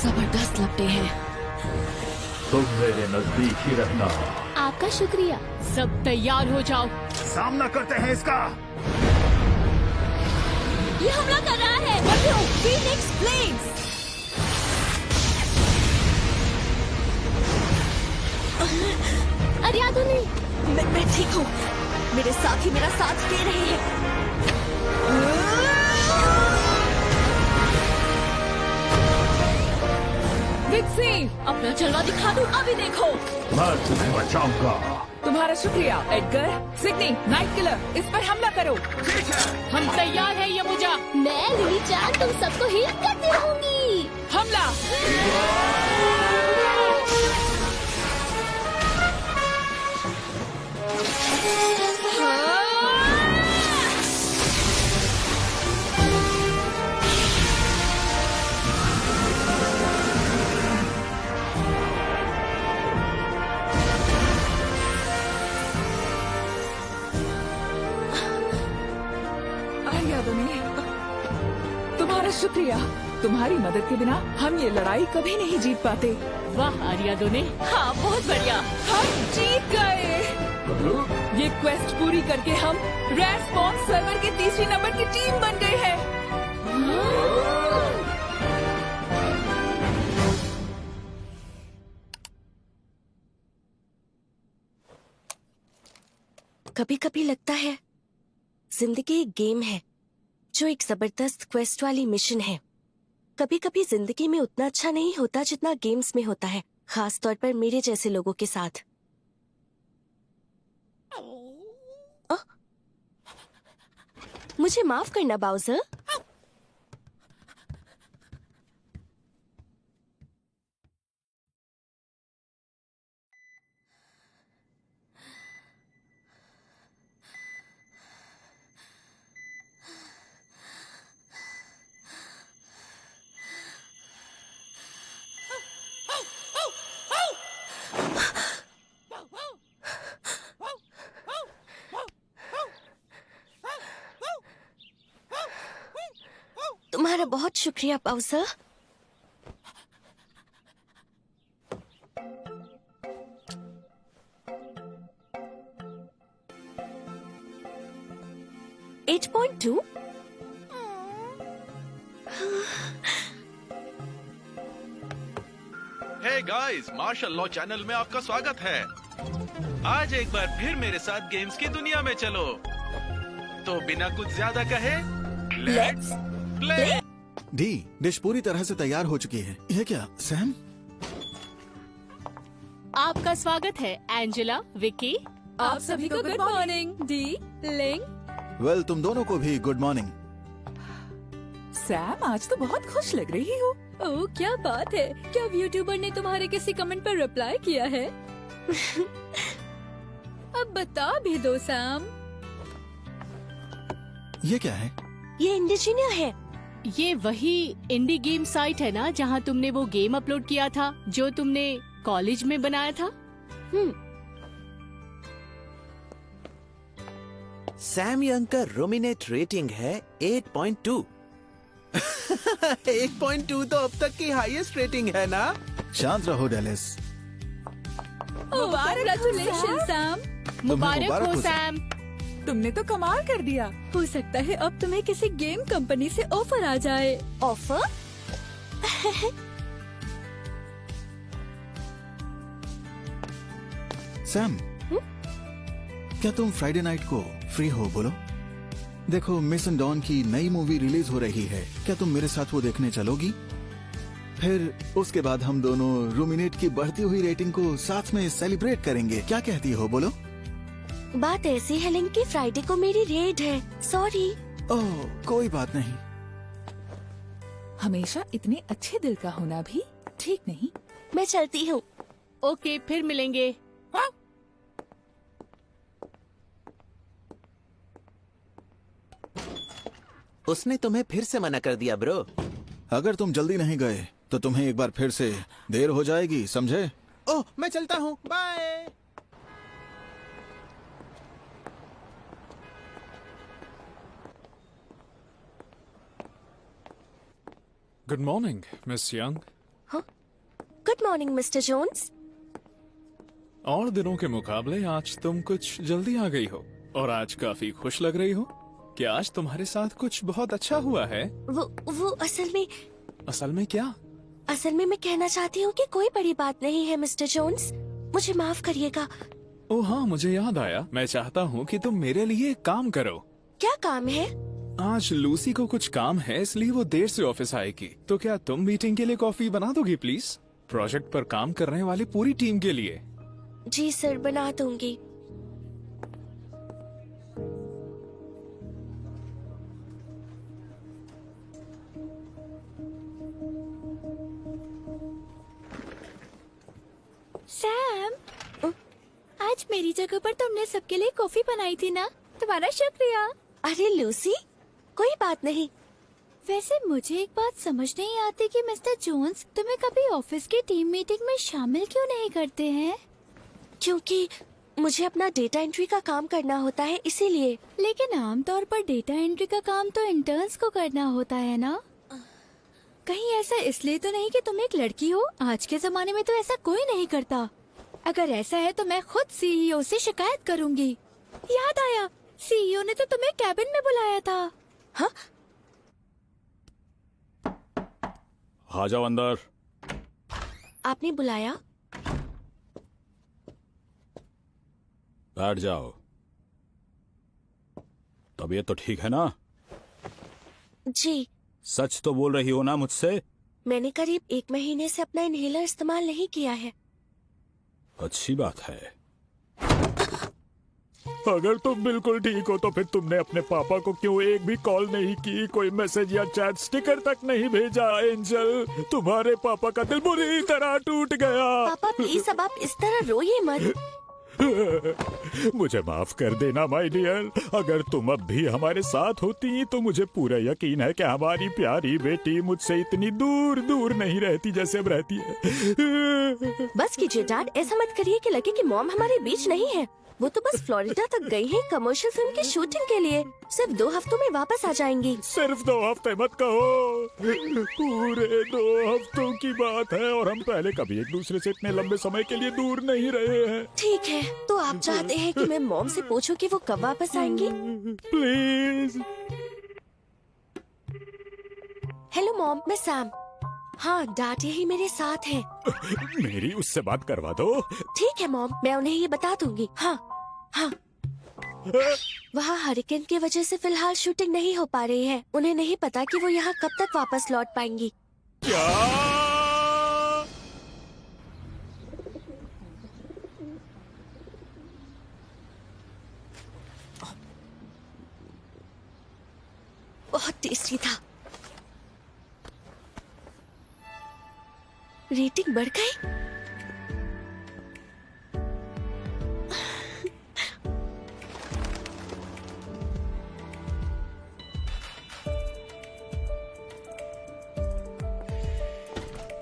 जबरदस्त लगते हैं। तुम मेरे नजदीक ही रहना। आपका शुक्रिया। सब तैयार हो जाओ, सामना करते हैं इसका। ये हमला कर रहा है। Phoenix flames. अरियादुनी, मैं ठीक हूँ। मेरे साथी मेरा साथ दे रहे हैं। विक्सी, अपना जलवा दिखा दो। अभी देखो, मैं तुम्हें बचाऊंगा। तुम्हारा शुक्रिया एडगर। सिडनी, नाइट किलर, इस पर हमला करो। हम तैयार हैं यमुजा। मैं लिली चांद तुम सबको हील करती रहूंगी। हमला। तुम्हारा शुक्रिया। तुम्हारी मदद के बिना हम ये लड़ाई कभी नहीं जीत पाते। वाह आर्यादुनी। हाँ, बहुत बढ़िया। हम जीत गए। ये क्वेस्ट पूरी करके हम रेड स्पॉन सर्वर के तीसरी नंबर की टीम बन गए हैं। कभी कभी लगता है जिंदगी एक गेम है जो एक जबरदस्त क्वेस्ट वाली मिशन है। कभी कभी जिंदगी में उतना अच्छा नहीं होता जितना गेम्स में होता है, खास तौर पर मेरे जैसे लोगों के साथ। मुझे माफ करना बाउजर। तुम्हारा बहुत शुक्रिया Bowser. Eight point two. Hey guys, martial law channel में आपका स्वागत है। आज एक बार फिर मेरे साथ गेम्स की दुनिया में चलो। तो बिना कुछ ज्यादा कहे, लेट्स प्ले। डी, डिश पूरी तरह से तैयार हो चुकी है। ये क्या सैम? आपका स्वागत है एंजेला, विकी। आप सभी को गुड मॉर्निंग। डी, लिंग। वेल, तुम दोनों को भी गुड मॉर्निंग। सैम, आज तो बहुत खुश लग रही हो। ओह, क्या बात है। क्या यूट्यूबर ने तुम्हारे किसी कमेंट पर रिप्लाई किया है? अब बता भी दो सैम। ये क्या है? ये इंडिजिनिया है। ये वही इंडी गेम साइट है ना जहाँ तुमने वो गेम अपलोड किया था जो तुमने कॉलेज में बनाया था? सैम यंग का रोमिनेट रेटिंग है 8.2। 8.2 तो अब तक की हाईएस्ट रेटिंग है ना? शांत रहो डेलिस। Congratulations, Sam. मुबारक हो सैम। तुमने तो कमाल कर दिया। हो सकता है अब तुम्हें किसी गेम कंपनी से ऑफर आ जाए। ऑफर? सैम, क्या तुम फ्राइडे नाइट को फ्री हो? बोलो। देखो, मिस एंड डॉन की नई मूवी रिलीज हो रही है। क्या तुम मेरे साथ वो देखने चलोगी? फिर उसके बाद हम दोनों रूमिनेट की बढ़ती हुई रेटिंग को साथ में सेलिब्रेट करेंगे। क्या कहती हो? बोलो। बात ऐसी है लिंक की फ्राइडे को मेरी रेड है। सॉरी। ओह, कोई बात नहीं। हमेशा इतने अच्छे दिल का होना भी ठीक नहीं। मैं चलती हूँ। ओके, फिर मिलेंगे। उसने तुम्हें फिर से मना कर दिया ब्रो। अगर तुम जल्दी नहीं गए तो तुम्हें एक बार फिर से देर हो जाएगी, समझे? ओह, मैं चलता हूँ, bye. Good morning, Miss Young. हाँ? Morning mister Jones. और दिनों के मुकाबले आज तुम कुछ जल्दी आ गई हो और आज काफी खुश लग रही हो। क्या आज तुम्हारे साथ कुछ बहुत अच्छा हुआ है? वो असल में क्या? असल में मैं कहना चाहती हूँ कि कोई बड़ी बात नहीं है मिस्टर जोन्स, मुझे माफ करिएगा। ओह हाँ, मुझे याद आया। मैं चाहता हूँ कि तुम मेरे लिए एक काम करो। क्या काम है? आज लूसी को कुछ काम है, इसलिए वो देर से ऑफिस आएगी। तो क्या तुम मीटिंग के लिए कॉफी बना दोगी प्लीज? प्रोजेक्ट पर काम करने वाली पूरी टीम के लिए। जी सर, बना दूंगी। सैम, आज मेरी जगह पर तुमने सबके लिए कॉफी बनाई थी ना? तुम्हारा शुक्रिया। अरे लूसी, कोई बात नहीं। वैसे मुझे एक बात समझ नहीं आती कि मिस्टर जोन्स तुम्हें कभी ऑफिस की टीम मीटिंग में शामिल क्यों नहीं करते हैं? क्योंकि मुझे अपना डेटा एंट्री का काम करना होता है, इसीलिए। लेकिन आमतौर पर डेटा एंट्री का काम तो इंटर्न्स को करना होता है ना? कहीं ऐसा इसलिए तो नहीं कि तुम एक लड़की हो? आज के जमाने में तो ऐसा कोई नहीं करता। अगर ऐसा है तो मैं खुद सीईओ से शिकायत करूंगी। याद आया, सीईओ ने तो तुम्हें कैबिन में बुलाया था। हाँ? आ जाओ अंदर। आपने बुलाया? बैठ जाओ। तबीयत तो ठीक है ना? जी। सच तो बोल रही हो ना मुझसे? मैंने करीब 1 महीने से अपना इनहेलर इस्तेमाल नहीं किया है। अच्छी बात है। अगर तुम बिल्कुल ठीक हो तो फिर तुमने अपने पापा को क्यों एक भी कॉल नहीं की, कोई मैसेज या चैट स्टिकर तक नहीं भेजा? एंजल, तुम्हारे पापा का दिल बुरी तरह टूट गया। पापा प्लीज, अब आप इस तरह रोइए मत। मुझे माफ कर देना माय डियर। अगर तुम अब भी हमारे साथ होती तो मुझे पूरा यकीन है कि हमारी प्यारी बेटी मुझसे इतनी दूर दूर नहीं रहती जैसे अब रहती है। बस कीजिए डैड, ऐसा मत करिए कि लगे कि मॉम हमारे बीच नहीं है। वो तो बस फ्लोरिडा तक गई हैं कमर्शियल फिल्म की शूटिंग के लिए। सिर्फ 2 हफ्तों में वापस आ जाएंगी। सिर्फ 2 हफ्ते मत कहो, पूरे 2 हफ्तों की बात है। और हम पहले कभी एक दूसरे से इतने लंबे समय के लिए दूर नहीं रहे हैं। ठीक है, तो आप चाहते हैं कि मैं मॉम से पूछूं कि वो कब वापस आएंगी? प्लीज। हेलो मॉम, मैं सैम। हाँ डैड यही मेरे साथ है। मेरी उससे बात करवा दो। ठीक है मॉम, मैं उन्हें ये बता दूंगी। हाँ हाँ, वहाँ हरिकेन की वजह से फिलहाल शूटिंग नहीं हो पा रही है। उन्हें नहीं पता कि वो यहाँ कब तक वापस लौट पाएंगी। क्या? बहुत टेस्टी था। रेटिंग बढ़ गई।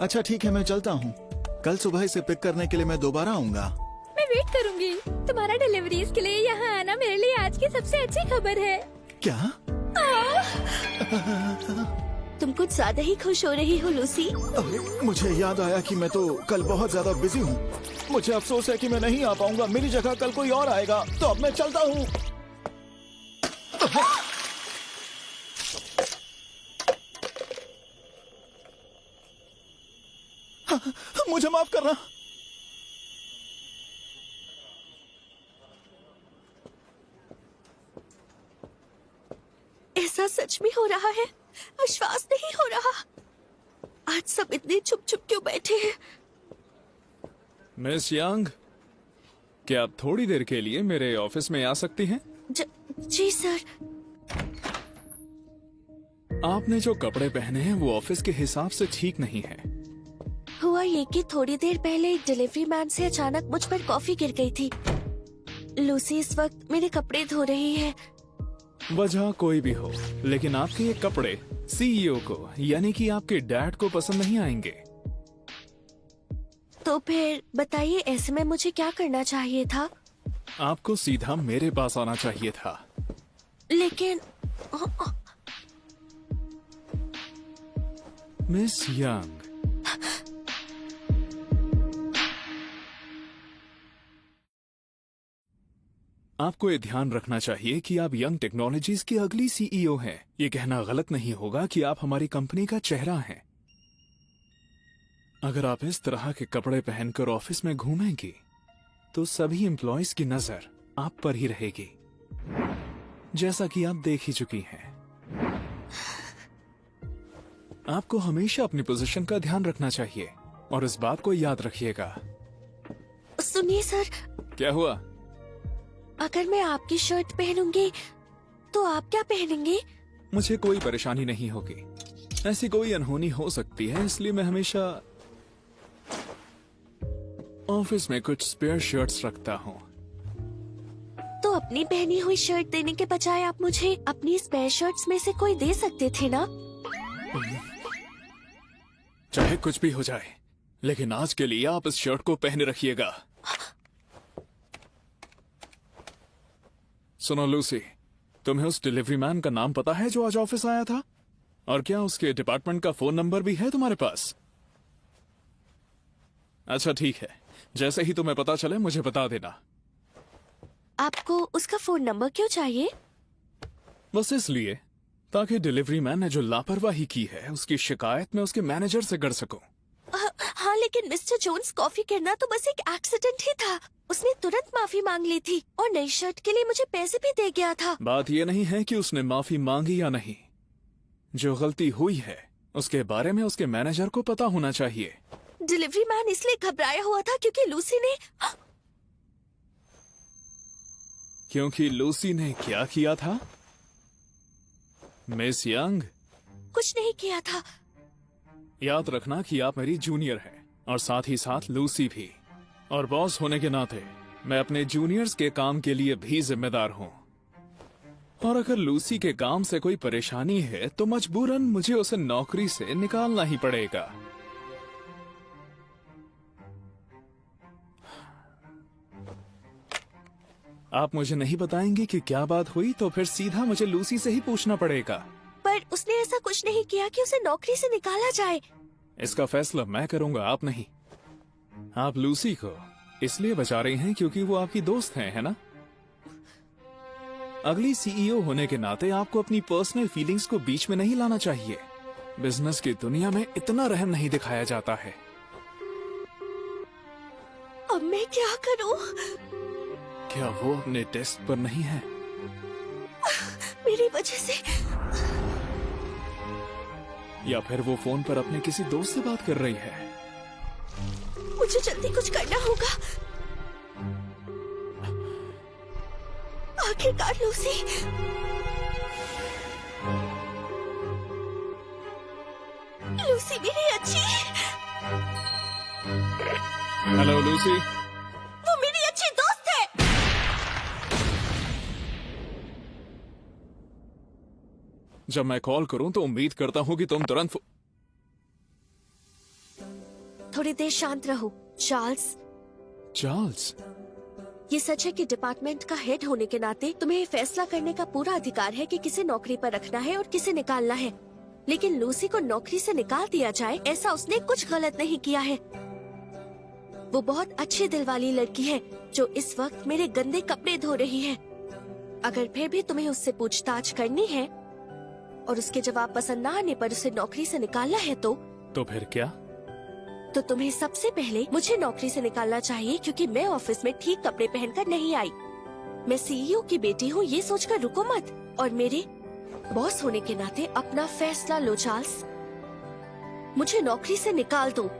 अच्छा ठीक है, मैं चलता हूँ। कल सुबह इसे पिक करने के लिए मैं दोबारा आऊंगा। मैं वेट करूंगी। तुम्हारा डिलीवरीज के लिए यहाँ आना मेरे लिए आज की सबसे अच्छी खबर है। क्या? तुम कुछ ज्यादा ही खुश हो रही हो लूसी। मुझे याद आया कि मैं तो कल बहुत ज्यादा बिजी हूँ। मुझे अफसोस है कि मैं नहीं आ पाऊंगा। मेरी जगह कल कोई और आएगा। तो अब मैं चलता हूँ। मुझे माफ करना। ऐसा सच में हो रहा है? विश्वास नहीं हो रहा। आज सब इतने चुप चुप क्यों बैठे हैं? मिस यंग, क्या आप थोड़ी देर के लिए मेरे ऑफिस में आ सकती हैं? जी सर। आपने जो कपड़े पहने हैं वो ऑफिस के हिसाब से ठीक नहीं है। हुआ ये कि थोड़ी देर पहले एक डिलीवरी मैन से अचानक मुझ पर कॉफी गिर गई थी। लूसी इस वक्त मेरे कपड़े धो रही है। वजह कोई भी हो, लेकिन आपके ये कपड़े सीईओ को यानी कि आपके डैड को पसंद नहीं आएंगे। तो फिर बताइए, ऐसे में मुझे क्या करना चाहिए था? आपको सीधा मेरे पास आना चाहिए था। लेकिन मिस यंग, आपको ये ध्यान रखना चाहिए कि आप यंग टेक्नोलॉजीज की अगली सीईओ हैं। ये कहना गलत नहीं होगा कि आप हमारी कंपनी का चेहरा हैं। अगर आप इस तरह के कपड़े पहनकर ऑफिस में घूमेंगी तो सभी एम्प्लॉयज की नजर आप पर ही रहेगी, जैसा कि आप देख ही चुकी हैं। आपको हमेशा अपनी पोजीशन का ध्यान रखना चाहिए और इस बात को याद रखिएगा। सुनिए सर, क्या हुआ? अगर मैं आपकी शर्ट पहनूंगी तो आप क्या पहनेंगे? मुझे कोई परेशानी नहीं होगी। ऐसी कोई अनहोनी हो सकती है, इसलिए मैं हमेशा ऑफिस में कुछ स्पेयर शर्ट्स रखता हूँ। तो अपनी पहनी हुई शर्ट देने के बजाय आप मुझे अपनी स्पेयर शर्ट्स में से कोई दे सकते थे ना? चाहे कुछ भी हो जाए, लेकिन आज के लिए आप इस शर्ट को पहने रखिएगा। सुनो लूसी, तुम्हें उस डिलीवरी मैन का नाम पता है जो आज ऑफिस आया था? और क्या उसके डिपार्टमेंट का फोन नंबर भी है तुम्हारे पास? अच्छा ठीक है, जैसे ही तुम्हें पता चले मुझे बता देना। आपको उसका फोन नंबर क्यों चाहिए? बस इसलिए ताकि डिलीवरी मैन ने जो लापरवाही की है उसकी शिकायत मैं उसके मैनेजर से कर सकूं। हाँ, लेकिन मिस्टर जोन्स कॉफी करना तो बस एक एक्सीडेंट ही था। उसने तुरंत माफी मांग ली थी और नई शर्ट के लिए मुझे पैसे भी दे गया था। बात यह नहीं है कि उसने माफी मांगी या नहीं, जो गलती हुई है उसके बारे में उसके मैनेजर को पता होना चाहिए। डिलीवरी मैन इसलिए घबराया हुआ था क्योंकि लूसी ने क्या किया था? मिस यंग, कुछ नहीं किया था। याद रखना कि आप मेरी जूनियर हैं और साथ ही साथ लूसी भी। और बॉस होने के नाते मैं अपने जूनियर्स के काम के लिए भी जिम्मेदार हूँ। और अगर लूसी के काम से कोई परेशानी है तो मजबूरन मुझे उसे नौकरी से निकालना ही पड़ेगा। आप मुझे नहीं बताएंगे कि क्या बात हुई तो फिर सीधा मुझे लूसी से ही पूछना पड़ेगा। पर उसने ऐसा कुछ नहीं किया कि उसे नौकरी से निकाला जाए। इसका फैसला मैं करूंगा, आप नहीं। आप लूसी को इसलिए बचा रही हैं क्योंकि वो आपकी दोस्त है ना? अगली सीईओ होने के नाते आपको अपनी पर्सनल फीलिंग्स को बीच में नहीं लाना चाहिए। बिजनेस की दुनिया में इतना रहम नहीं दिखाया जाता है। अब मैं क्या करूं? क्या वो अपने डेस्क पर नहीं है? मेरी वजह से। या फिर वो फोन पर अपने किसी दोस्त से बात कर रही है? मुझे जल्दी कुछ करना होगा। आखिरकार लूसी। लूसी मेरी अच्छी। Hello Lucy. वो मेरी अच्छी दोस्त है। जब मैं कॉल करूं तो उम्मीद करता हूं कि तुम तुरंत थोड़ी देर शांत रहो चार्ल्स। चार्ल्स, ये सच है कि डिपार्टमेंट का हेड होने के नाते तुम्हें फैसला करने का पूरा अधिकार है कि किसे नौकरी पर रखना है और किसे निकालना है। लेकिन लूसी को नौकरी से निकाल दिया जाए, ऐसा उसने कुछ गलत नहीं किया है। वो बहुत अच्छी दिल वाली लड़की है जो इस वक्त मेरे गंदे कपड़े धो रही है। अगर फिर भी तुम्हें उससे पूछताछ करनी है और उसके जवाब पसंद न आने पर उसे नौकरी से निकालना है तो फिर क्या? तो तुम्हें सबसे पहले मुझे नौकरी से निकालना चाहिए, क्योंकि मैं ऑफिस में ठीक कपड़े पहनकर नहीं आई। मैं सीईओ की बेटी हूँ, ये सोचकर रुको मत और मेरे बॉस होने के नाते अपना फैसला लो चार्ल्स। मुझे नौकरी से निकाल दो।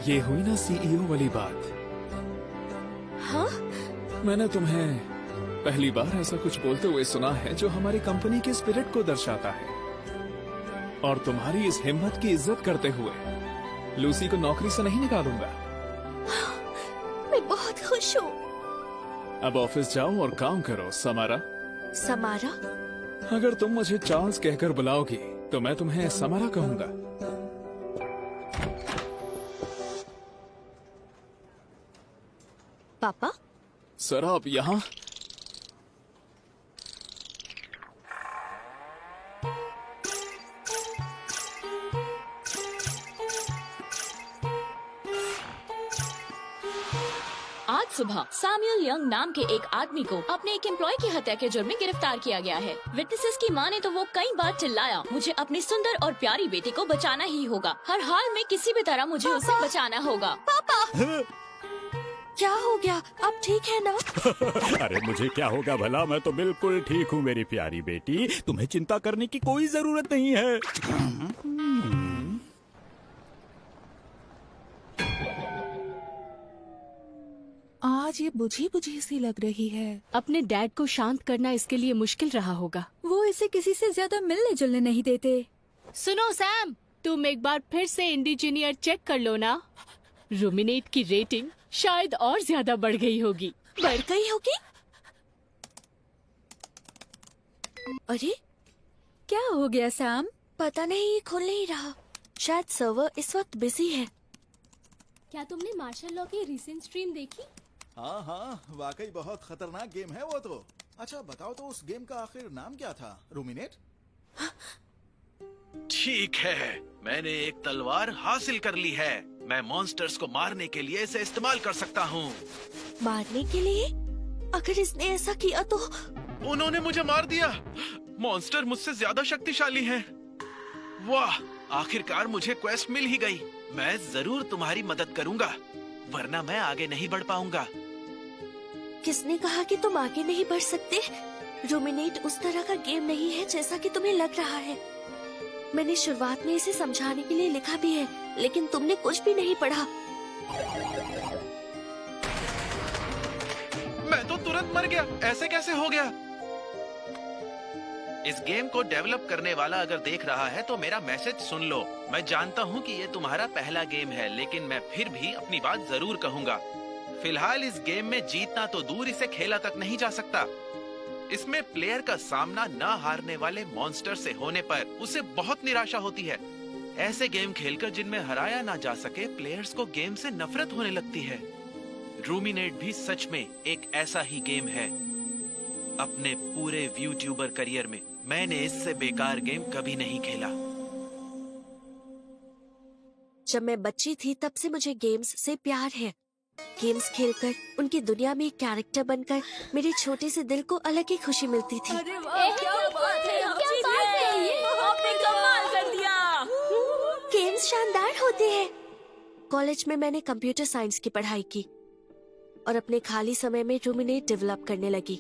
ये हुई ना सीईओ वाली बात। हाँ? मैंने तुम्हें पहली बार ऐसा कुछ बोलते हुए सुना है जो हमारी कंपनी के स्पिरिट को दर्शाता है। और तुम्हारी इस हिम्मत की इज्जत करते हुए लूसी को नौकरी से नहीं निकालूंगा। मैं बहुत खुश हूँ। अब ऑफिस जाओ और काम करो समारा। समारा? अगर तुम मुझे चार्ल्स कहकर बुलाओगी तो मैं तुम्हें समारा कहूंगा। पापा? सर आप यहाँ? सुबह सैमुअल यंग नाम के एक आदमी को अपने एक एम्प्लॉय की हत्या के जुर्म में गिरफ्तार किया गया है। विटनेसेस की माने तो वो कई बार चिल्लाया, मुझे अपनी सुंदर और प्यारी बेटी को बचाना ही होगा, हर हाल में किसी भी तरह मुझे उसे बचाना होगा। पापा क्या हो गया? आप ठीक है ना? अरे मुझे क्या होगा भला, मैं तो बिल्कुल ठीक हूँ मेरी प्यारी बेटी, तुम्हें चिंता करने की कोई जरूरत नहीं है। आज ये बुझी बुझी सी लग रही है। अपने डैड को शांत करना इसके लिए मुश्किल रहा होगा। वो इसे किसी से ज्यादा मिलने जुलने नहीं देते। सुनो सैम, तुम एक बार फिर से इंडिजीनियर चेक कर लो ना। रूमिनेट की रेटिंग शायद और ज्यादा बढ़ गई होगी। बढ़ गई होगी? अरे क्या हो गया सैम? पता नहीं, ये खुल नहीं रहा। शायद सर्वर इस वक्त बिजी है। क्या तुमने मार्शल लॉ की रिसेंट स्ट्रीम देखी? हाँ हाँ, वाकई बहुत खतरनाक गेम है वो तो। अच्छा बताओ तो उस गेम का आखिर नाम क्या था? रूमिनेट? ठीक है, मैंने एक तलवार हासिल कर ली है। मैं मॉन्स्टर्स को मारने के लिए इसे इस्तेमाल कर सकता हूँ। मारने के लिए? अगर इसने ऐसा किया तो? उन्होंने मुझे मार दिया। मॉन्स्टर मुझसे ज्यादा शक्तिशाली हैं। वाह, आखिरकार मुझे क्वेस्ट मिल ही गई। मैं जरूर तुम्हारी मदद करूंगा, वरना मैं आगे नहीं बढ़ पाऊंगा। किसने कहा कि तुम आगे नहीं बढ़ सकते? रूमिनेट उस तरह का गेम नहीं है जैसा कि तुम्हें लग रहा है। मैंने शुरुआत में इसे समझाने के लिए लिखा भी है, लेकिन तुमने कुछ भी नहीं पढ़ा। मैं तो तुरंत मर गया, ऐसे कैसे हो गया? इस गेम को डेवलप करने वाला अगर देख रहा है तो मेरा मैसेज सुन लो। मैं जानता हूँ कि ये तुम्हारा पहला गेम है, लेकिन मैं फिर भी अपनी बात जरूर कहूँगा। फिलहाल इस गेम में जीतना तो दूर, इसे खेला तक नहीं जा सकता। इसमें प्लेयर का सामना न हारने वाले मॉन्स्टर से होने पर उसे बहुत निराशा होती है। ऐसे गेम खेलकर जिनमें हराया ना जा सके, प्लेयर्स को गेम से नफरत होने लगती है। रूमिनेट भी सच में एक ऐसा ही गेम है। अपने पूरे यूट्यूबर करियर में मैंने इससे बेकार गेम कभी नहीं खेला। जब मैं बच्ची थी तब से मुझे गेम्स से प्यार है। गेम्स खेलकर, उनकी दुनिया में एक कैरेक्टर बनकर मेरे छोटे से दिल को अलग ही खुशी मिलती थी। अरे वाह, क्या बात है, आपने कमाल कर दिया। गेम्स शानदार होते हैं। कॉलेज में मैंने कंप्यूटर साइंस की पढ़ाई की और अपने खाली समय में रूमिनेट डेवलप करने लगी।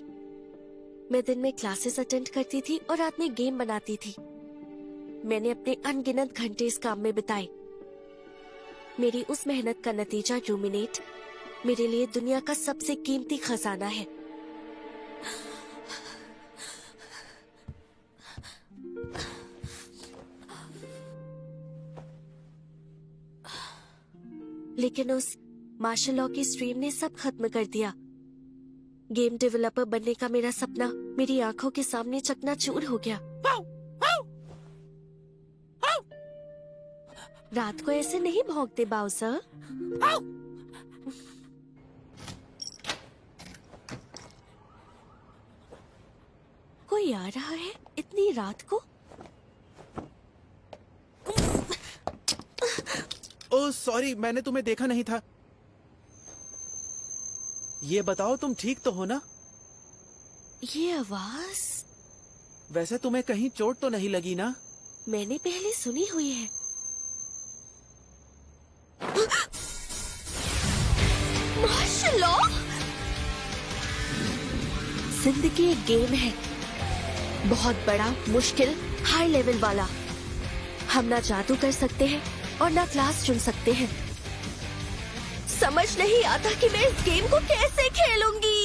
मैं दिन में क्लासेस अटेंड करती थी और रात में गेम बनाती थी। मैंने अपने अनगिनत घंटे इस काम में बिताए। मेरी उस मेहनत का नतीजा रूमिनेट मेरे लिए दुनिया का सबसे कीमती खजाना है। लेकिन उस मार्शल लॉ की स्ट्रीम ने सब खत्म कर दिया। गेम डेवलपर बनने का मेरा सपना मेरी आंखों के सामने चकनाचूर हो गया। रात को ऐसे नहीं भौंकते बाउसर। कोई आ रहा है इतनी रात को? ओह सॉरी, मैंने तुम्हें देखा नहीं था। ये बताओ तुम ठीक तो हो ना? ये आवाज वैसे तुम्हें कहीं चोट तो नहीं लगी ना? मैंने पहले सुनी हुई है। Martial law? जिंदगी एक गेम है, बहुत बड़ा, मुश्किल, हाई लेवल वाला। हम ना जादू कर सकते हैं और ना क्लास चुन सकते हैं। समझ नहीं आता कि मैं इस गेम को कैसे खेलूंगी।